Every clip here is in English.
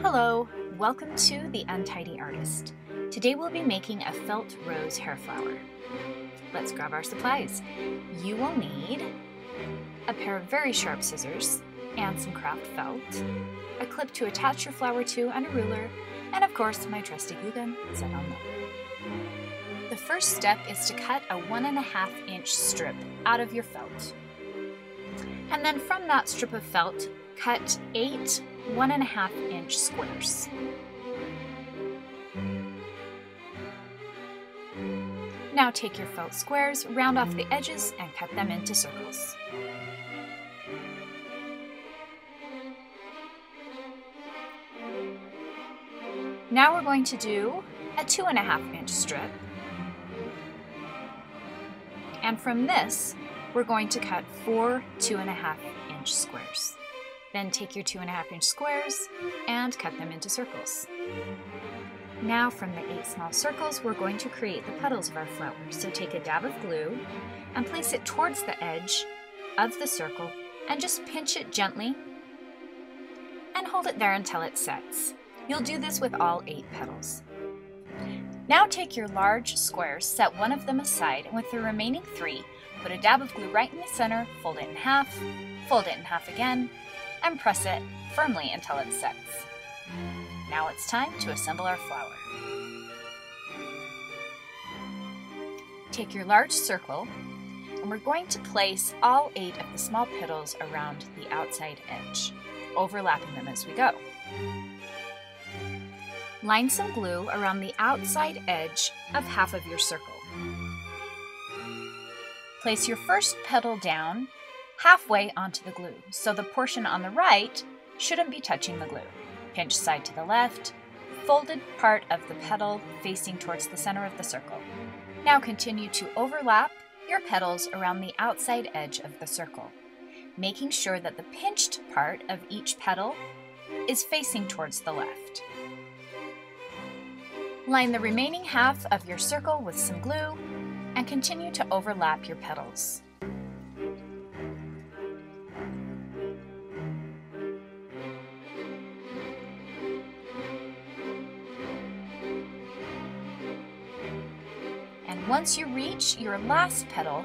Hello, welcome to The Untidy Artist. Today we'll be making a felt rose hair flower. Let's grab our supplies. You will need a pair of very sharp scissors and some craft felt, a clip to attach your flower to and a ruler, and of course my trusty glue gun set on low. The first step is to cut a 1.5 inch strip out of your felt. And then from that strip of felt, cut 8 1.5 inch squares. Now take your felt squares, round off the edges, and cut them into circles. Now we're going to do a 2.5 inch strip. And from this, we're going to cut 4 2.5 inch squares. Then take your 2.5 inch squares and cut them into circles. Now from the 8 small circles, we're going to create the petals of our flower. So take a dab of glue and place it towards the edge of the circle and just pinch it gently and hold it there until it sets. You'll do this with all 8 petals. Now take your large squares, set one of them aside, and with the remaining 3, put a dab of glue right in the center, fold it in half again, and press it firmly until it sets. Now it's time to assemble our flower. Take your large circle, and we're going to place all 8 of the small petals around the outside edge, overlapping them as we go. Line some glue around the outside edge of half of your circle. Place your first petal down halfway onto the glue, so the portion on the right shouldn't be touching the glue. Pinch side to the left, folded part of the petal facing towards the center of the circle. Now continue to overlap your petals around the outside edge of the circle, making sure that the pinched part of each petal is facing towards the left. Line the remaining half of your circle with some glue and continue to overlap your petals. And once you reach your last petal,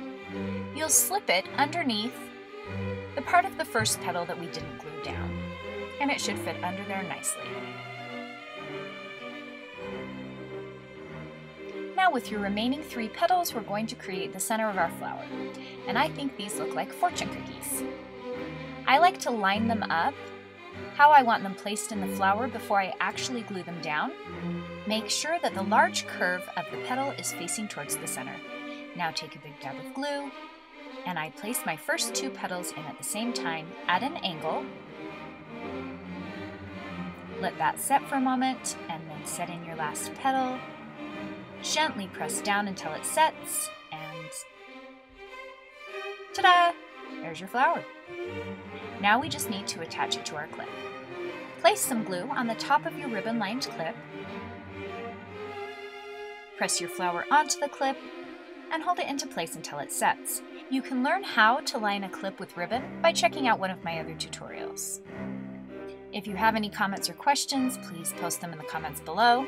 you'll slip it underneath the part of the first petal that we didn't glue down, and it should fit under there nicely. Now with your remaining 3 petals, we're going to create the center of our flower, and I think these look like fortune cookies. I like to line them up how I want them placed in the flower before I actually glue them down. Make sure that the large curve of the petal is facing towards the center. Now take a big dab of glue, and I place my first 2 petals in at the same time at an angle. Let that set for a moment, and then set in your last petal. Gently press down until it sets, and ta-da! There's your flower. Now we just need to attach it to our clip. Place some glue on the top of your ribbon-lined clip. Press your flower onto the clip and hold it into place until it sets. You can learn how to line a clip with ribbon by checking out one of my other tutorials. If you have any comments or questions, please post them in the comments below.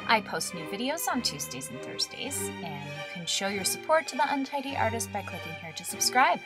I post new videos on Tuesdays and Thursdays, and you can show your support to The Untidy Artist by clicking here to subscribe.